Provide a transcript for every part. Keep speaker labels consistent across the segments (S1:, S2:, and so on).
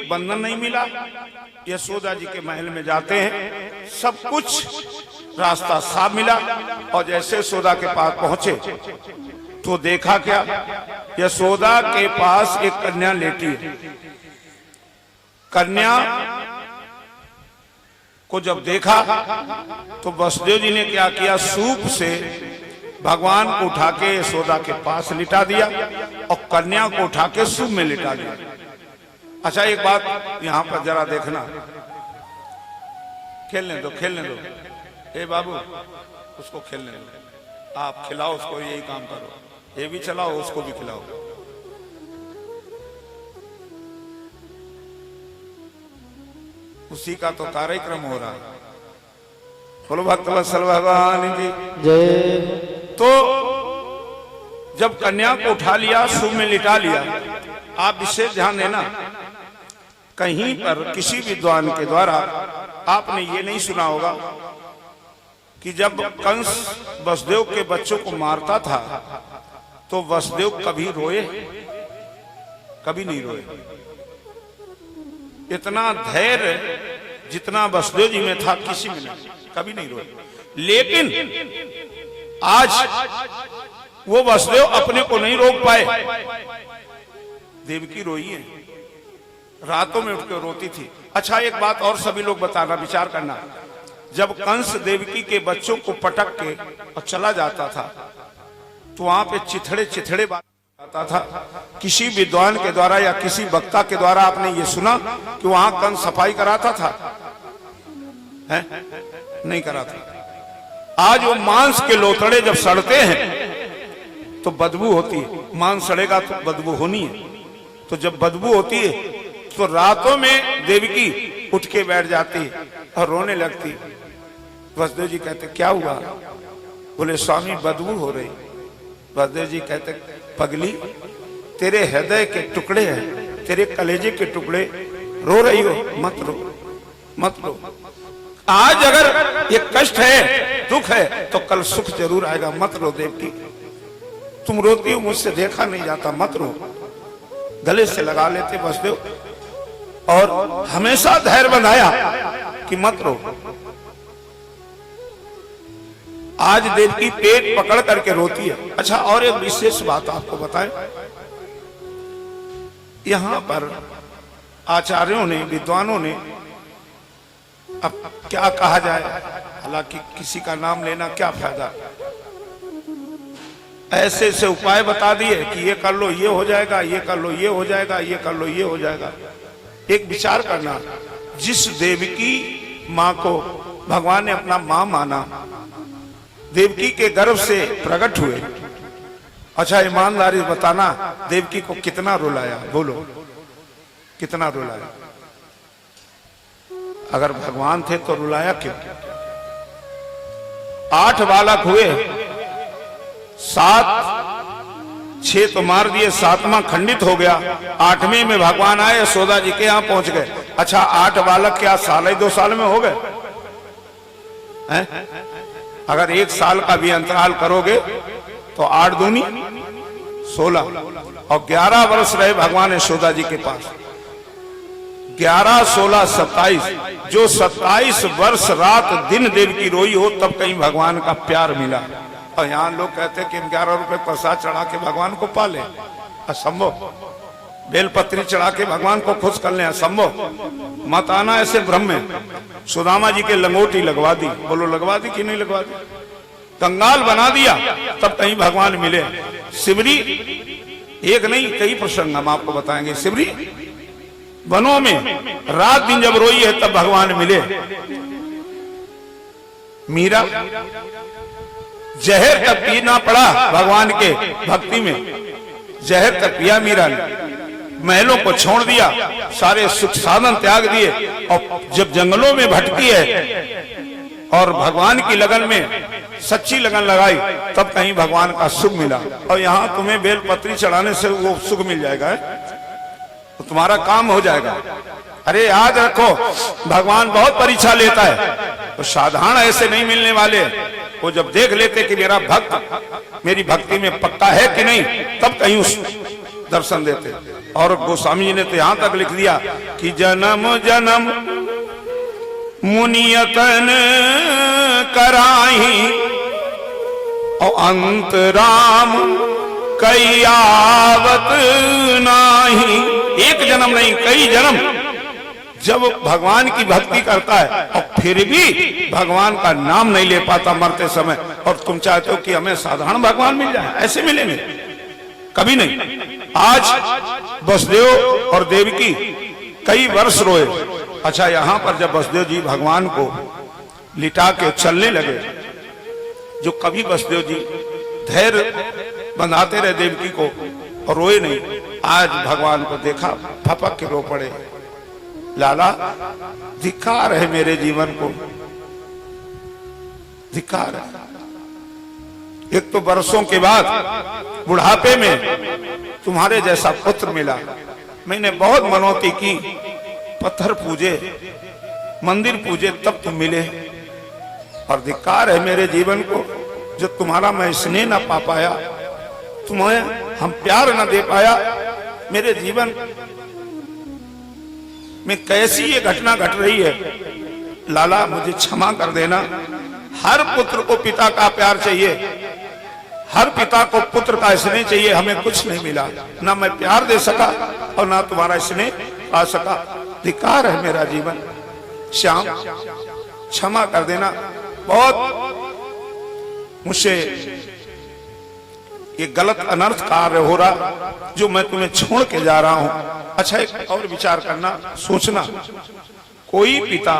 S1: बंधन नहीं मिला। यशोदा जी के महल में जाते हैं, सब कुछ रास्ता साफ मिला। और जैसे यशोदा के पास पहुंचे तो देखा क्या, यशोदा के पास एक कन्या लेटी है। कन्या को जब देखा तो वसुदेव जी ने क्या किया, सूप से भगवान को उठा के यशोदा के पास लिटा दिया और कन्या को उठा के सूप में लिटा दिया। अच्छा, एक बात यहां पर जरा देखना, खेलने दो खेलने दो, हे बाबू उसको खेलने दो, आप खिलाओ उसको, यही काम करो, ये भी चलाओ उसको भी खिलाओ। उसी का तो कार्यक्रम हो रहा है। बोलो भक्तवत्सल भगवान की
S2: जय।
S1: तो जब कन्या को उठा लिया, सूप में लिटा लिया, आप विशेष ध्यान देना, कहीं पर किसी विद्वान के द्वारा आपने ये नहीं सुना होगा कि जब कंस वसुदेव के बच्चों को मारता था तो वसुदेव कभी रोए? कभी नहीं रोए। इतना धैर्य जितना वसुदेव जी में था किसी में नहीं, कभी नहीं रोए। लेकिन आज वो वसुदेव अपने को नहीं रोक पाए। देवकी रोई है, रातों में उठकर रोती थी। अच्छा, एक बात और सभी लोग बताना, विचार करना, जब कंस देवकी के बच्चों को पटक के और चला जाता था तो वहां पे चिथड़े चिथड़े बात आता था। किसी विद्वान के द्वारा या किसी वक्ता के द्वारा आपने ये सुना कि वहां कंस सफाई कराता था? है? नहीं कराता। आज वो मांस के लोथड़े जब सड़ते हैं तो बदबू होती है, मांस सड़ेगा तो बदबू होनी है। तो जब बदबू होती है तो रातों में देवकी उठ के बैठ जाती और रोने लगती। वसुदेव जी कहते क्या हुआ? बोले स्वामी बदबू हो रही। वसुदेव जी कहते पगली, तेरे हृदय के टुकड़े हैं, तेरे कलेजे के टुकड़े, रो रही हो, मत रो मत रो। आज अगर ये कष्ट है, दुख है, तो कल सुख जरूर आएगा, मत रो देवकी। तुम रोती हो, मुझसे देखा नहीं जाता, मत रो। गले से लगा लेते वसुदेव और हमेशा धैर्य बनाया कि मत रो। आज देवकी पेट पकड़ करके रोती है। अच्छा, और एक विशेष बात आपको बताएं, यहां पर आचार्यों ने, विद्वानों ने, अब क्या कहा जाए, हालांकि किसी का नाम लेना क्या फायदा, ऐसे ऐसे उपाय बता दिए कि ये कर लो ये हो जाएगा, ये कर लो ये हो जाएगा, ये कर लो ये हो जाएगा। एक विचार करना, जिस देवकी मां को भगवान ने अपना मां माना, देवकी के गर्भ से प्रकट हुए, अच्छा ईमानदारी बताना, देवकी को कितना रुलाया? बोलो कितना रुलाया? अगर भगवान थे तो रुलाया क्यों? 8 बालक हुए, 6 तो मार दिए, 7वां खंडित हो गया, 8वें में भगवान आए, यशोदा जी के यहां पहुंच गए। अच्छा, 8 बालक क्या साल ही 2 साल में हो गए? अगर 1 साल का भी अंतराल करोगे तो 8 दूनी 16 और 11 वर्ष रहे भगवान यशोदा जी के पास। 11, 16, 27, जो 27 वर्ष रात दिन देवकी रोई हो, तब कहीं भगवान का प्यार मिला। और यहाँ लोग कहते हैं कि 11 रुपए प्रसाद चढ़ा के भगवान को पाले, असंभव। बेलपत्री चढ़ा के भगवान को खुश कर ले, असंभव। मत आना ऐसे भ्रम में। सुदामा जी के लंगोटी लगवा दी, बोलो लगवा दी कि नहीं लगवा दी? कंगाल बना दिया, तब कहीं भगवान मिले। सिमरी, एक नहीं कई प्रसंग हम आपको बताएंगे। सिमरी वनों में रात दिन जब रोई है तब भगवान मिले। मीरा जहर तक पीना पड़ा भगवान के भक्ति में, जहर तक पिया मीरा ने, महलों को छोड़ दिया, सारे सुख साधन त्याग दिए, और जब जंगलों में भटकी है और भगवान की लगन में सच्ची लगन लगाई, तब कहीं भगवान का सुख मिला। और यहाँ तुम्हें बेलपत्री चढ़ाने से वो सुख मिल जाएगा, तो तुम्हारा काम हो जाएगा। अरे याद रखो, भगवान बहुत परीक्षा लेता है, तो साधारण ऐसे नहीं मिलने वाले। वो जब देख लेते कि मेरा भक्त मेरी भक्ति में पक्का है कि नहीं, तब कहीं दर्शन देते। और गोस्वामी जी ने तो यहां तक लिख दिया कि जन्म जन्म मुनियतन कराही और अंत राम कई आवत नाही। एक जन्म नहीं, कई जन्म जब भगवान की भक्ति करता है और फिर भी भगवान का नाम नहीं ले पाता मरते समय, और तुम चाहते हो कि हमें साधारण भगवान मिल जाए, ऐसे मिलेंगे कभी नहीं। आज वसुदेव और देवकी कई वर्ष रोए। अच्छा, यहां पर जब वसुदेव जी भगवान को लिटा के चलने लगे, जो कभी वसुदेव जी धैर्य बंधाते रहे देवकी को और रोए नहीं, आज भगवान को देखा फपक के रो पड़े। लाला, धिक्कार है मेरे जीवन को, धिक्कार है। एक तो बरसों के बाद बुढ़ापे में तुम्हारे जैसा पुत्र मिला, मैंने बहुत मनौती की, पत्थर पूजे, मंदिर पूजे, तब तुम मिले। और धिक्कार है मेरे जीवन को, जो तुम्हारा मैं स्नेह न पा पाया, तुम्हें हम प्यार न दे पाया। मेरे जीवन में कैसी ये घटना घट रही है, लाला मुझे क्षमा कर देना। हर पुत्र को पिता का प्यार चाहिए, हर पिता को पुत्र का स्नेह चाहिए, हमें कुछ नहीं मिला, ना मैं प्यार दे सका और ना तुम्हारा स्नेह आ सका। धिक्कार है मेरा जीवन, श्याम क्षमा कर देना। बहुत मुझसे ये गलत अनर्थ कार्य हो रहा जो मैं तुम्हें छोड़ के जा रहा हूं। अच्छा, एक और विचार करना, सोचना, कोई पिता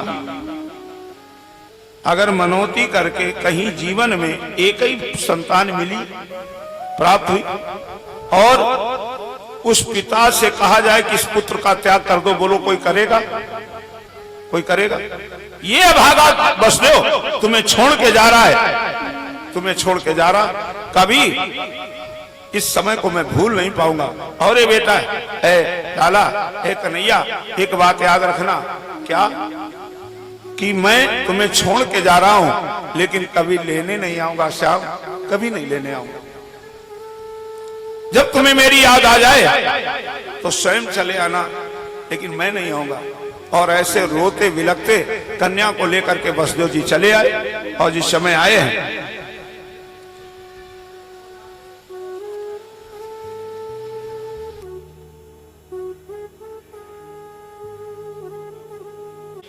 S1: अगर मनौती करके कहीं जीवन में एक ही संतान मिली प्राप्त हुई और उस पिता से कहा जाए कि इस पुत्र का त्याग कर दो, बोलो कोई करेगा? कोई करेगा? ये अभागा वसुदेव तुम्हें छोड़ के जा रहा है, तुम्हें छोड़ के जा रहा, कभी इस समय को मैं भूल नहीं पाऊंगा। और ये बेटा है लाला, कन्हैया, एक बात याद रखना, क्या कि मैं तुम्हें छोड़ के जा रहा हूं, लेकिन कभी लेने नहीं आऊंगा श्याम, कभी नहीं लेने आऊंगा। जब तुम्हें मेरी याद आ जाए तो स्वयं चले आना, लेकिन मैं नहीं आऊंगा। और ऐसे रोते विलकते कन्या को लेकर के वसुदेव जी चले आए। और जिस समय आए हैं,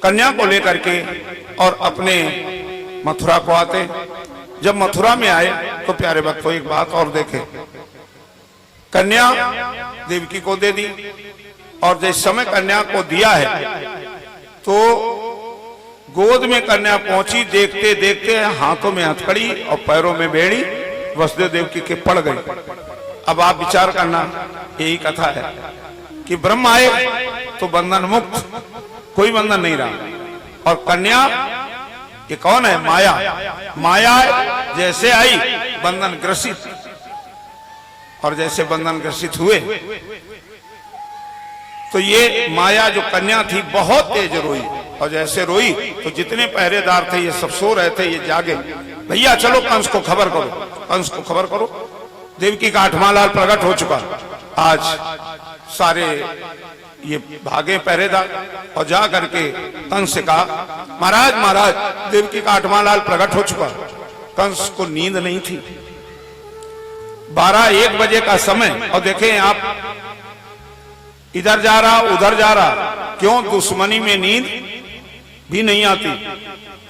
S1: कन्या को लेकर के और अपने मथुरा को आते। जब मथुरा में आए तो प्यारे भक्तों एक बात और देखे, कन्या देवकी को दे दी, और जिस समय कन्या को दिया है तो गोद में कन्या पहुंची, देखते देखते हाथों में हथकड़ी और पैरों में बेड़ी वसुदेव देवकी के पड़ गई। अब आप विचार करना, यही कथा है कि ब्रह्म आए तो बंधन मुक्त, कोई बंधन नहीं रहा। और कन्या ये कौन है? माया। माया जैसे आई बंधन ग्रसित, और जैसे बंधन ग्रसित हुए तो ये माया जो कन्या थी बहुत तेज रोई, और जैसे रोई तो जितने पहरेदार थे ये सब सो रहे थे, ये जागे। भैया चलो कंस को खबर करो, कंस को खबर करो, देवकी का 8वां लाल प्रकट हो चुका। आज सारे ये भागे पहरेदार और जा करके कंस से कहा, महाराज महाराज देवकी का 8वां लाल प्रकट हो चुका। कंस को नींद नहीं थी, 12-1 बजे का समय, और देखें आप इधर जा रहा उधर जा रहा, क्यों? दुश्मनी में नींद भी नहीं आती।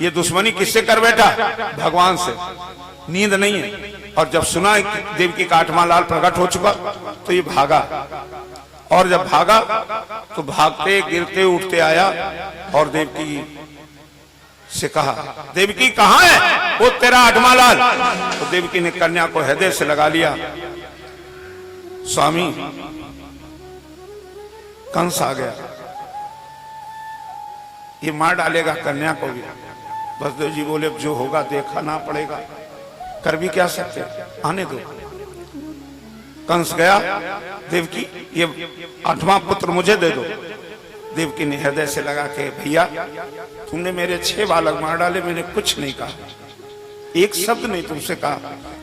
S1: ये दुश्मनी किससे कर बैठा? भगवान से। नींद नहीं है। और जब सुना देवकी का 8वां लाल प्रकट हो चुका तो ये भागा, और जब भागा तो भागते गिरते उठते आया और देवकी से कहा, देवकी कहाँ है वो तेरा 8वां लाल? तो देवकी ने कन्या को हृदय से लगा लिया, स्वामी कंस आ गया, ये मार डालेगा कन्या को भी। वसुदेव जी बोले, जो होगा देखना पड़ेगा, कर भी क्या सकते, आने दो। कंस गया, देवकी ये 8वां पुत्र मुझे दे दो। देवकी ने हृदय से लगा के, भैया तुमने मेरे 6 बालक मार डाले, मैंने कुछ नहीं कहा, एक शब्द नहीं तुमसे कहा,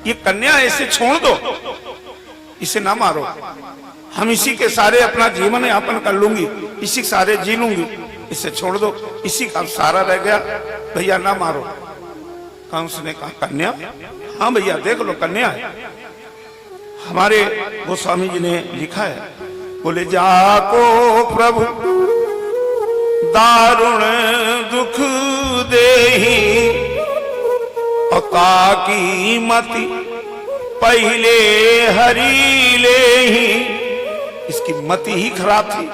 S1: ये कन्या ऐसे छोड़ दो, इसे ना मारो, हम इसी के सारे अपना जीवन यापन कर लूंगी, इसी के सारे जी लूंगी, इसे छोड़ दो, इसी का सहारा रह गया, भैया ना मारो। कंस ने कहा कन्या? हाँ भैया देख लो कन्या है। हमारे गोस्वामी जी ने लिखा है, बोले जाको प्रभु दारुण दुख देही और काकी मति पहले हरी ले ही। इसकी मति ही खराब थी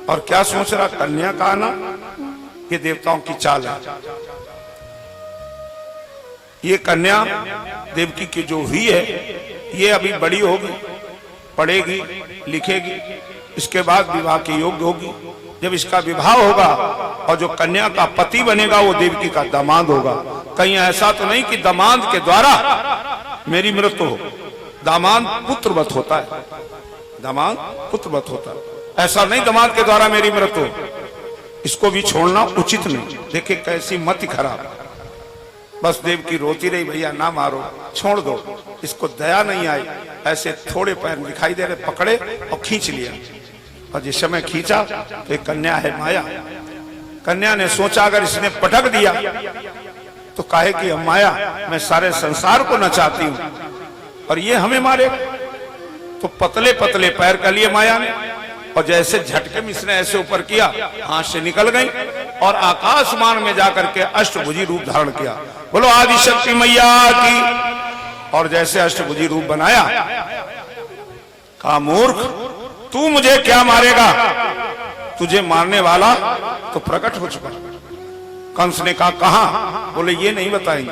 S1: और क्या सोच रहा, कन्या का आना ये देवताओं की चाल है। ये कन्या देवकी की जो हुई है ये अभी बड़ी होगी, पढ़ेगी लिखेगी, इसके बाद विवाह के योग्य होगी। जब इसका विवाह होगा और जो कन्या का पति बनेगा वो देवकी का दामाद होगा। कहीं ऐसा तो नहीं कि दामाद के द्वारा मेरी मृत्यु हो। दामाद पुत्रवत होता है, दामाद पुत्रवत होता है, ऐसा नहीं दामाद के द्वारा मेरी मृत्यु हो। इसको भी छोड़ना उचित नहीं। देखिए कैसी मति खराब। बस देवकी रोती रही, भैया ना मारो, छोड़ दो। इसको दया नहीं आई, ऐसे थोड़े पैर दिखाई दे रहे, पकड़े और खींच लिया। और जिस समय खींचा तो एक कन्या है माया। कन्या ने सोचा अगर इसने पटक दिया तो काहे कि हम माया, मैं सारे संसार को नचाती हूं और ये हमें मारे। तो पतले पतले पैर कर लिए माया ने और जैसे झटके में इसने ऐसे ऊपर किया, हाथ से निकल गई और आकाशमान में जाकर के अष्टभुजी रूप धारण किया। बोलो आदिशक्ति मैया की। और जैसे अष्टभुजी रूप बनाया, कहा मूर्ख तू मुझे क्या मारेगा, तुझे मारने वाला तो प्रकट हो चुका। कंस ने कहा कहां? बोले ये नहीं बताएंगे,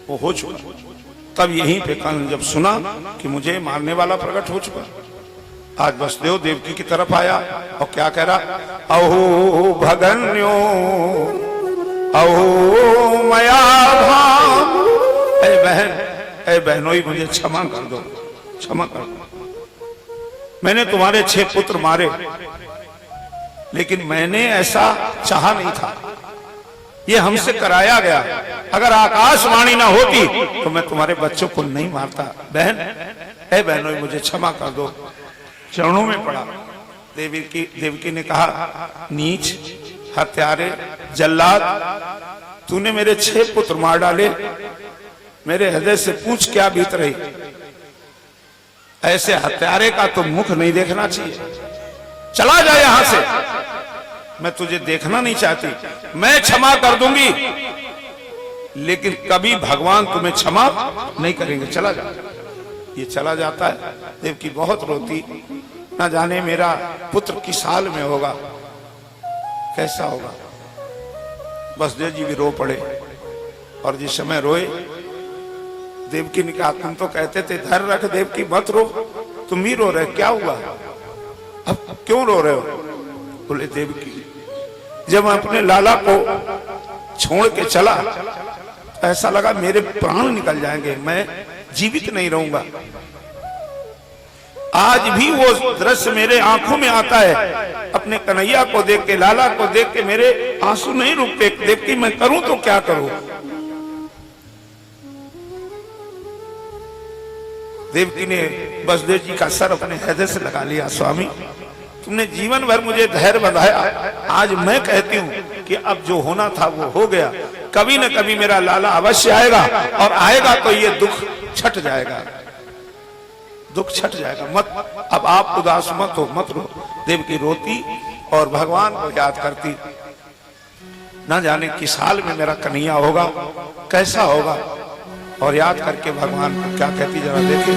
S1: वो हो चुका। तब यहीं पे कंस जब सुना कि मुझे मारने वाला प्रकट हो चुका, आज वसुदेव देवकी की तरफ आया और क्या कह रहा, अहो भगन्यो अहो मया भाम। ऐ बहनोई मुझे क्षमा कर दो, क्षमा कर दो। मैंने तुम्हारे 6 पुत्र मारे, लेकिन मैंने ऐसा चाहा नहीं था, ये हमसे कराया गया। अगर आकाशवाणी ना होती तो मैं तुम्हारे बच्चों को नहीं मारता। बहन, ऐ बहनों मुझे क्षमा कर दो। चरणों में पड़ा। देवकी ने कहा नीच, हत्यारे, जल्लाद, तूने मेरे 6 पुत्र मार डाले, मेरे हृदय से पूछ क्या बीत रही। ऐसे हत्यारे का तो मुख नहीं देखना चाहिए, चला जा यहां से, मैं तुझे देखना नहीं चाहती। मैं क्षमा कर दूंगी, लेकिन कभी भगवान तुम्हें क्षमा नहीं करेंगे, चला जा। ये चला जाता है। देवकी बहुत रोती, ना जाने मेरा पुत्र किस साल में होगा, कैसा होगा। वसुदेव जी भी रो पड़े और जिस समय रोए, देवकी ने कहा तुम तो कहते थे धैर्य रख देवकी मत रो, तुम ही रो रहे, क्या हुआ, अब क्यों रो रहे हो? बोले देवकी जब मैं अपने लाला को छोड़ के चला ऐसा लगा मेरे प्राण निकल जाएंगे, मैं जीवित नहीं रहूंगा। आज भी वो दृश्य मेरे आंखों में आता है, अपने कन्हैया को देख के, लाला को देख के मेरे आंसू नहीं रुकते। देख के मैं करूं तो क्या करूं। देवकी ने वसुदेव जी का सर अपने हृदय से लगा लिया, स्वामी तुमने जीवन भर मुझे धैर्य बंधाया, आज मैं कहती हूं कि अब जो होना था वो हो गया। कभी न कभी मेरा लाला अवश्य आएगा और आएगा तो ये दुख छट जाएगा, दुख छट जाएगा। मत अब आप उदास मत हो, मत रो। देवकी रोती और भगवान को याद करती, ना जाने किस हाल में मेरा कन्हैया होगा, कैसा होगा। और याद करके भगवान को क्या कहती जरा देखे।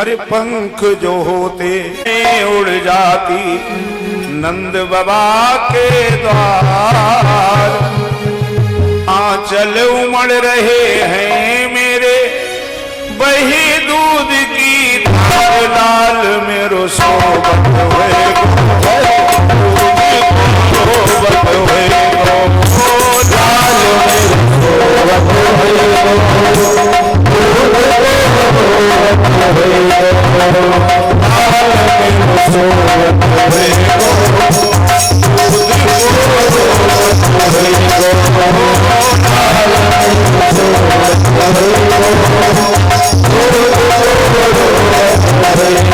S1: अरे पंख जो होते उड़ जाती नंद बाबा के द्वार, आंचल उमड़ रहे हैं मेरे बही दूध की धार, लाल मेरो सोबत हुए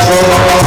S2: Oh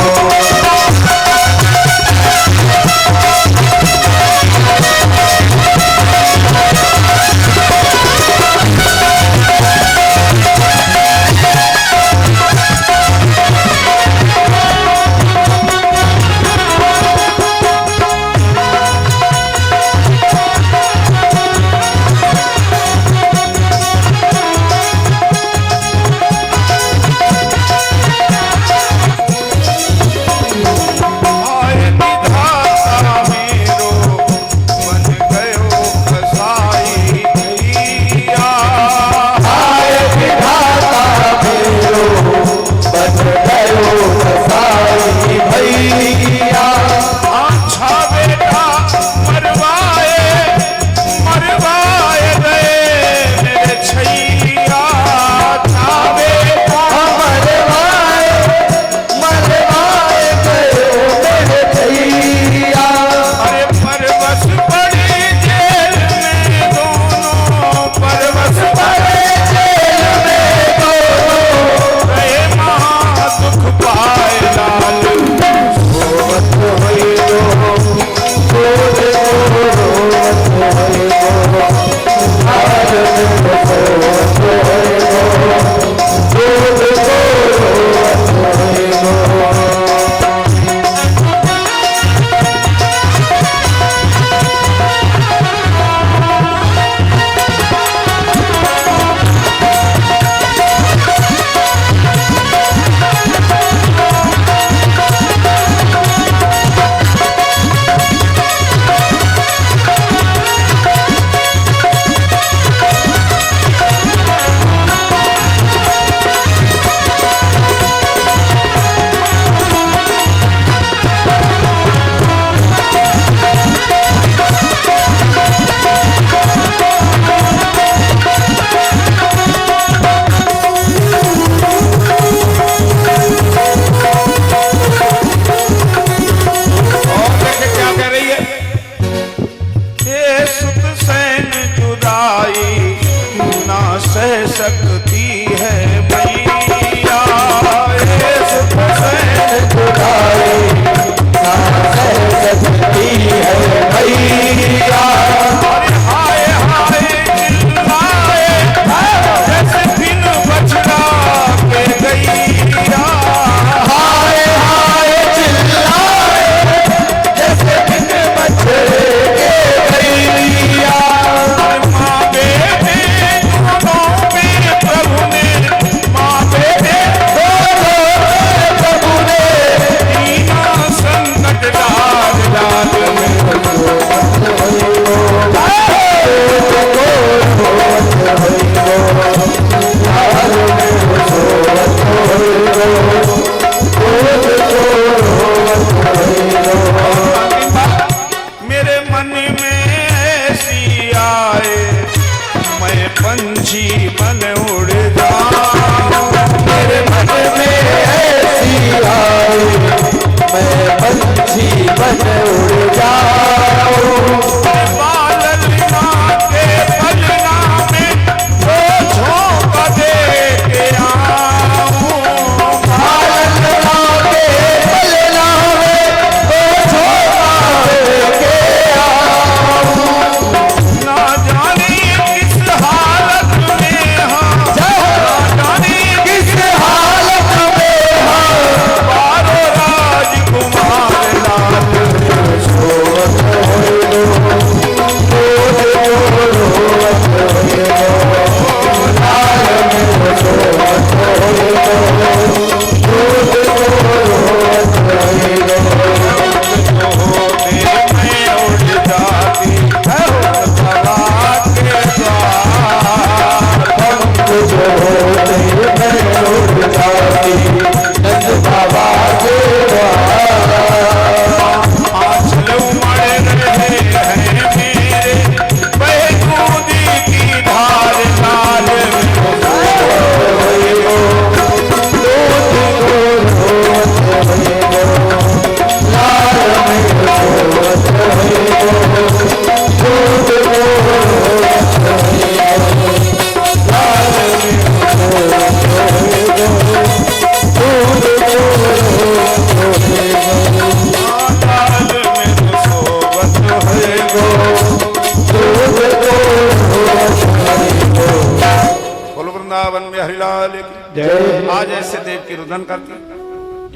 S1: हरिलाल की
S2: जय।
S1: आज ऐसे देव की रुदन करती।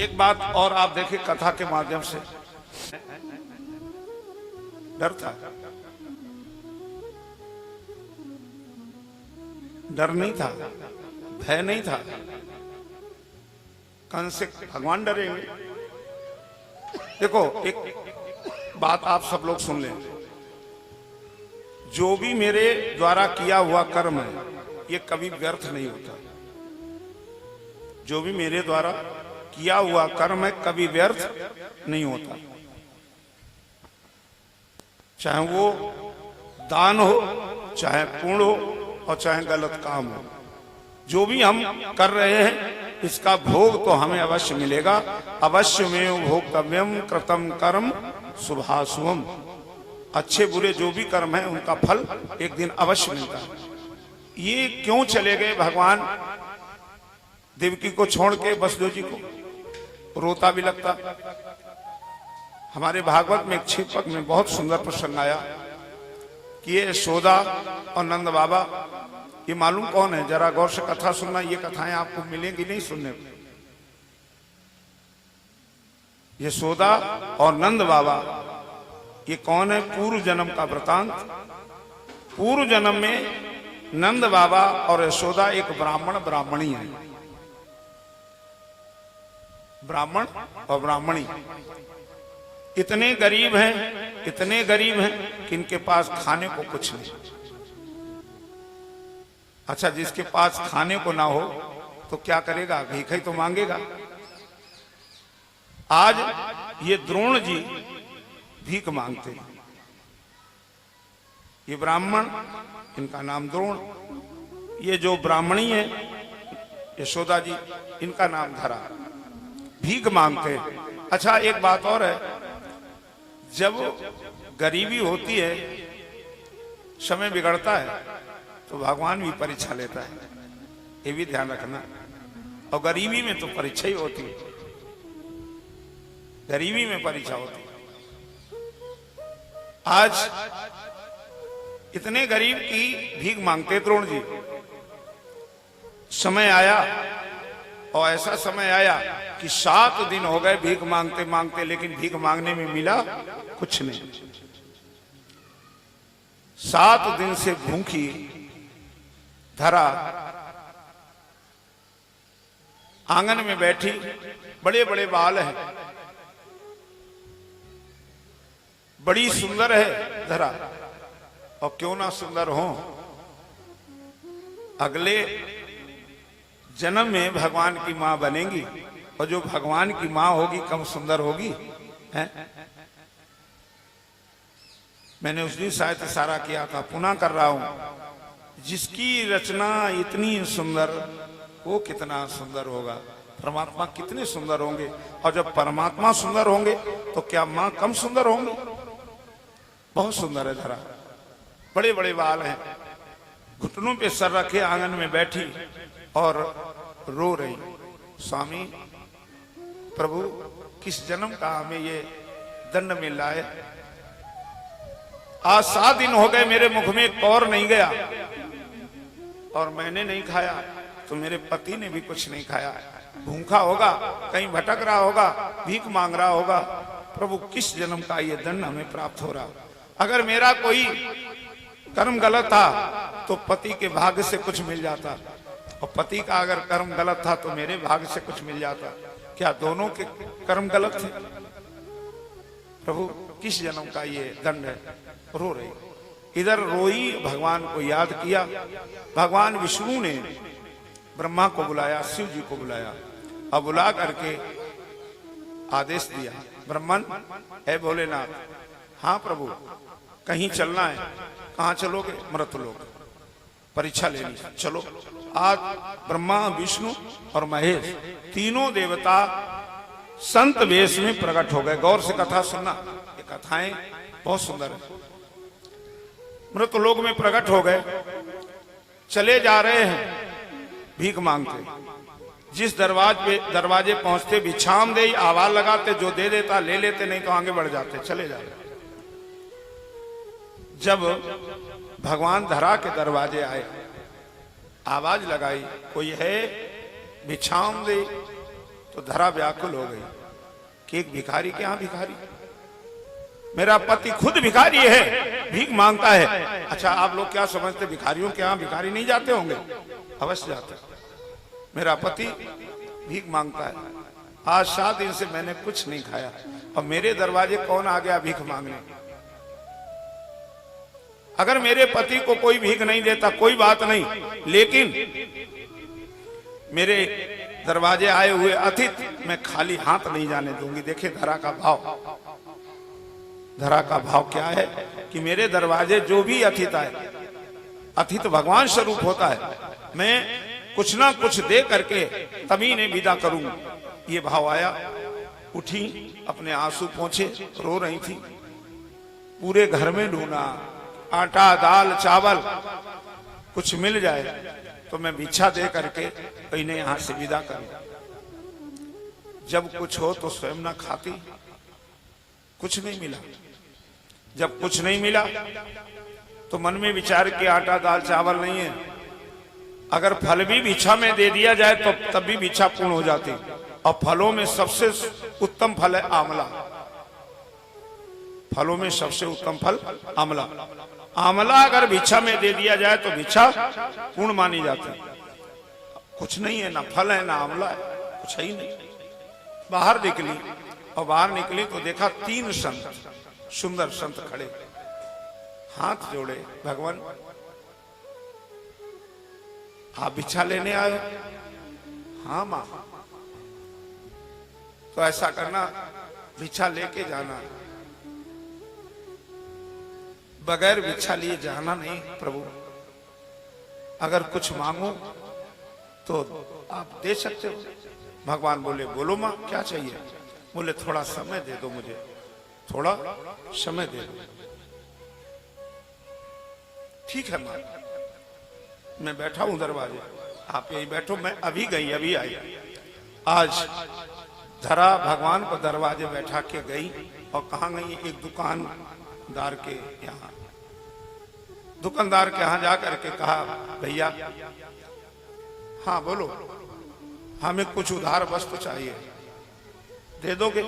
S1: एक बात और आप देखिए कथा के माध्यम से, डर था, डर नहीं था, भय नहीं था। कंस से भगवान डरेंगे? देखो एक बात आप सब लोग सुन लें, जो भी मेरे द्वारा किया हुआ कर्म है ये कभी व्यर्थ नहीं होता। जो भी मेरे द्वारा किया हुआ कर्म है कभी व्यर्थ नहीं होता, चाहे वो दान हो, चाहे पुण्य हो और चाहे गलत काम हो। जो भी हम कर रहे हैं इसका भोग तो हमें अवश्य मिलेगा। अवश्य में भोक्तव्यम कृतम कर्म शुभाशुभम। अच्छे बुरे जो भी कर्म है उनका फल एक दिन अवश्य मिलता है। ये क्यों चले गए भगवान देवकी को छोड़ के वसुदेव जी को? रोता भी लगता। हमारे भागवत में एक क्षेपक में बहुत सुंदर प्रसंग आया कि ये यशोदा और नंद बाबा, ये मालूम कौन है? जरा गौर से कथा सुनना, ये कथाएं आपको मिलेंगी नहीं सुनने को। यशोदा और नंद बाबा ये कौन है? पूर्व जन्म का वृतांत। पूर्व जन्म में नंद बाबा और यशोदा एक ब्राह्मण ब्राह्मणी है। ब्राह्मण और ब्राह्मणी इतने गरीब हैं, इतने गरीब हैं कि इनके पास खाने को कुछ नहीं। अच्छा, जिसके पास खाने को ना हो तो क्या करेगा? भीख ही तो मांगेगा। आज ये द्रोण जी भीख मांगते हैं। ये ब्राह्मण, इनका नाम द्रोण। ये जो ब्राह्मणी है यशोदा जी, इनका नाम धरा। भीख मांगते हैं। अच्छा, एक बात और है, जब गरीबी होती है, समय बिगड़ता है, तो भगवान भी परीक्षा लेता है। ये भी ध्यान रखना। और गरीबी में तो परीक्षा ही होती है, गरीबी में परीक्षा होती है। आज इतने गरीब की भीख मांगते द्रोण जी। समय आया, और ऐसा समय आया कि 7 दिन हो गए भीख मांगते मांगते, लेकिन भीख मांगने में मिला कुछ नहीं। 7 दिन से भूखी धरा आंगन में बैठी। बड़े बड़े बाल हैं, बड़ी सुंदर है धरा। और क्यों ना सुंदर हो, अगले जन्म में भगवान की मां बनेंगी। और जो भगवान की मां होगी कम सुंदर होगी है? मैंने उस दिन शायद इशारा किया था, पुनः कर रहा हूं। जिसकी रचना इतनी सुंदर, वो कितना सुंदर होगा। परमात्मा कितने सुंदर होंगे। और जब परमात्मा सुंदर होंगे तो क्या मां कम सुंदर होंगी? बहुत सुंदर है धरा। बड़े बड़े बाल हैं, घुटनों पे सर रखे आंगन में बैठी और रो रही। स्वामी प्रभु, किस जन्म का हमें ये दंड मिल रहा है? आज 7 दिन हो गए मेरे मुख में कौर नहीं गया, और मैंने नहीं खाया तो मेरे पति ने भी कुछ नहीं खाया। भूखा होगा, कहीं भटक रहा होगा, भीख मांग रहा होगा। प्रभु, किस जन्म का ये दंड हमें प्राप्त हो रहा? अगर मेरा कोई कर्म गलत था तो पति के भाग्य से कुछ मिल जाता, और पति का अगर कर्म गलत था तो मेरे भाग्य से कुछ मिल जाता। क्या दोनों के कर्म गलत थे? प्रभु, किस जन्म का ये दंड है? रो रही। इधर रोई, भगवान को याद किया। भगवान विष्णु ने ब्रह्मा को बुलाया, शिव जी को बुलाया, और बुला करके आदेश दिया, ब्रह्मन, हे भोलेनाथ, हाँ प्रभु, कहीं चलना है। कहाँ चलोगे? मृतलोक, परीक्षा लेनी, चलो। आज ब्रह्मा, विष्णु और महेश तीनों देवता संत वेश में प्रकट हो गए। गौर से कथा सुनना, ये कथाएं बहुत सुंदर है। मृतलोक में प्रकट हो गए, चले जा रहे हैं भीख मांगते। जिस दरवाजे पहुंचते भिक्षाम दे आवाज लगाते, जो दे देता ले लेते, नहीं तो आगे बढ़ जाते, चले जाते। जब भगवान धरा के दरवाजे आए आवाज लगाई, कोई है भिक्षाम दे। तो धरा व्याकुल हो गई कि एक भिखारी के यहां भिखारी, मेरा पति खुद भिखारी है, भीख मांगता है। अच्छा, आप लोग क्या समझते भिखारियों के यहां भिखारी नहीं जाते होंगे? अवश्य जाते। मेरा पति भीख मांगता है, आज 7 दिन से मैंने कुछ नहीं खाया और मेरे दरवाजे कौन आ गया भीख मांगने? अगर मेरे पति को कोई भीख नहीं देता कोई बात नहीं, लेकिन मेरे दरवाजे आए हुए अतिथि मैं खाली हाथ नहीं जाने दूंगी। देखिए धरा का भाव, धरा का भाव क्या है कि मेरे दरवाजे जो भी अतिथि आए, अतिथि भगवान स्वरूप होता है, मैं कुछ ना कुछ दे करके तभी इन्हें विदा करूंगा। ये भाव आया। उठी, अपने आंसू पोंछे, रो रही थी। पूरे घर में ढूंढा, आटा दाल चावल कुछ मिल जाए तो मैं भिक्षा दे करके इन्हें यहां से विदा करूं। जब कुछ हो तो स्वयं ना खाती, कुछ नहीं मिला। जब कुछ नहीं मिला तो मन में विचार कि आटा दाल चावल नहीं है, अगर फल भी भिक्षा में दे दिया जाए तो तब भी भिक्षा पूर्ण हो जाती। और फलों में सबसे उत्तम फल है आंवला। फलों में सबसे उत्तम फल आंवला। आंवला अगर भिक्षा में दे दिया जाए तो भिक्षा पूर्ण मानी जाती। कुछ नहीं है, ना फल है ना आंवला है, कुछ है ही नहीं। बाहर निकली और बाहर निकली तो देखा 3 संत, सुंदर संत खड़े, हाथ जोड़े, भगवान आप भिक्षा लेने आए? हाँ मां। तो ऐसा करना, भिक्षा लेके जाना, बगैर भिक्षा लिए जाना नहीं प्रभु। अगर कुछ मांगो तो आप दे सकते हो। भगवान बोले, बोलो मां क्या चाहिए? बोले थोड़ा समय दे दो मुझे, थोड़ा समय दे दो। ठीक है मां, मैं बैठा हूं दरवाजे, आप यही बैठो, मैं अभी गई अभी आई। आज धरा भगवान को दरवाजे बैठा के गई और कहां गई? एक दुकानदार के यहाँ। दुकानदार के यहाँ जाकर के कहा, भैया हाँ बोलो, हमें कुछ उधार वस्तु चाहिए, दे दोगे?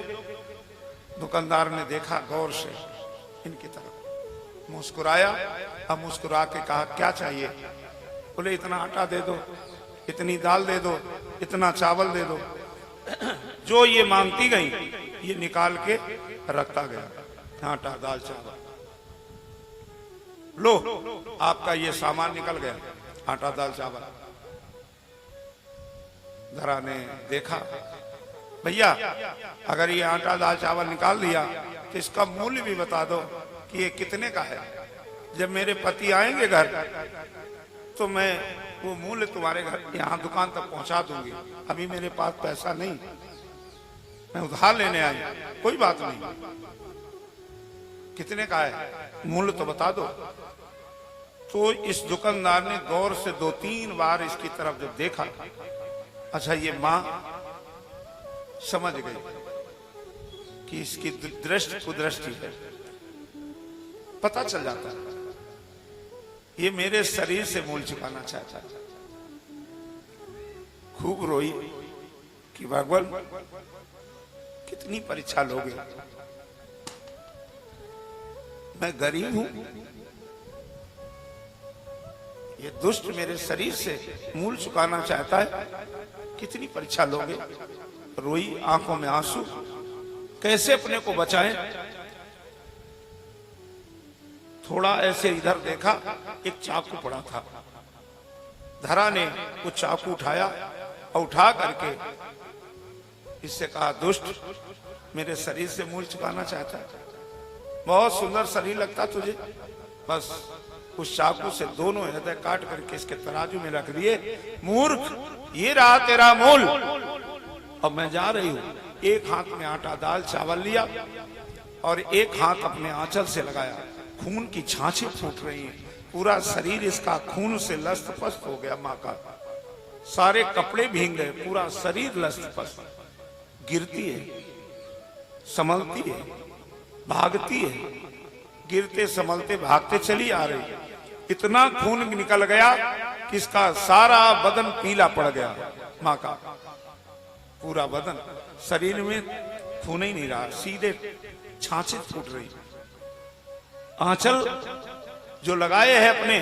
S1: दुकानदार ने देखा गौर से इनकी तरफ, मुस्कुराया और मुस्कुरा के कहा, क्या चाहिए? बोले इतना आटा दे दो, इतनी दाल दे दो, इतना चावल दे दो। जो ये मांगती गई ये निकाल के रखता गया, आटा दाल चावल। लो आपका ये सामान निकल गया, आटा दाल चावल। धरा ने देखा, भैया अगर ये आटा दाल चावल निकाल दिया तो इसका मूल्य भी बता दो कि ये कितने का है। जब मेरे पति आएंगे घर तो मैं वो मूल्य तुम्हारे घर यहाँ दुकान तक पहुंचा दूंगी। अभी मेरे पास पैसा नहीं, मैं उधार लेने आई। कोई बात नहीं, कितने का है, मूल्य तो बता दो। तो इस दुकानदार ने गौर से 2-3 बार इसकी तरफ जब देखा, अच्छा ये मां समझ गई कि इसकी दृष्टि कुदृष्टि है, पता चल जाता है ये मेरे शरीर से मूल चुकाना चाहता है। खूब रोई कि भगवान कितनी परीक्षा लोगे, मैं गरीब हूं, ये दुष्ट मेरे शरीर से मूल चुकाना चाहता है, कितनी परीक्षा लोगे। रोई, आंखों में आंसू, कैसे अपने को बचाएं। थोड़ा ऐसे इधर देखा, एक चाकू पड़ा था। धरा ने वो चाकू उठाया और उठा करके इससे कहा, दुष्ट मेरे शरीर से मूल चुकाना चाहता है, बहुत सुंदर शरीर लगता तुझे, बस उस चाकू से दोनों हृदय काट करके इसके तराजू में रख दिए। मूर्ख, ये रहा तेरा मूल। अब मैं जा रही हूं। एक हाथ में आटा दाल चावल लिया और एक हाथ अपने आंचल से लगाया। खून की छाछें फूट रही हैं, पूरा शरीर इसका खून से लस्त पस्त हो गया। माँ का सारे कपड़े भीग गए, पूरा शरीर लस्त पस्त। गिरती है, संभलती है, भागती है, गिरते संभलते भागते चली आ रही। इतना खून निकल गया कि इसका सारा बदन पीला पड़ गया, माँ का पूरा बदन, शरीर में खून ही नहीं रहा, सीधे छाछे फूट रही। आंचल जो लगाए है अपने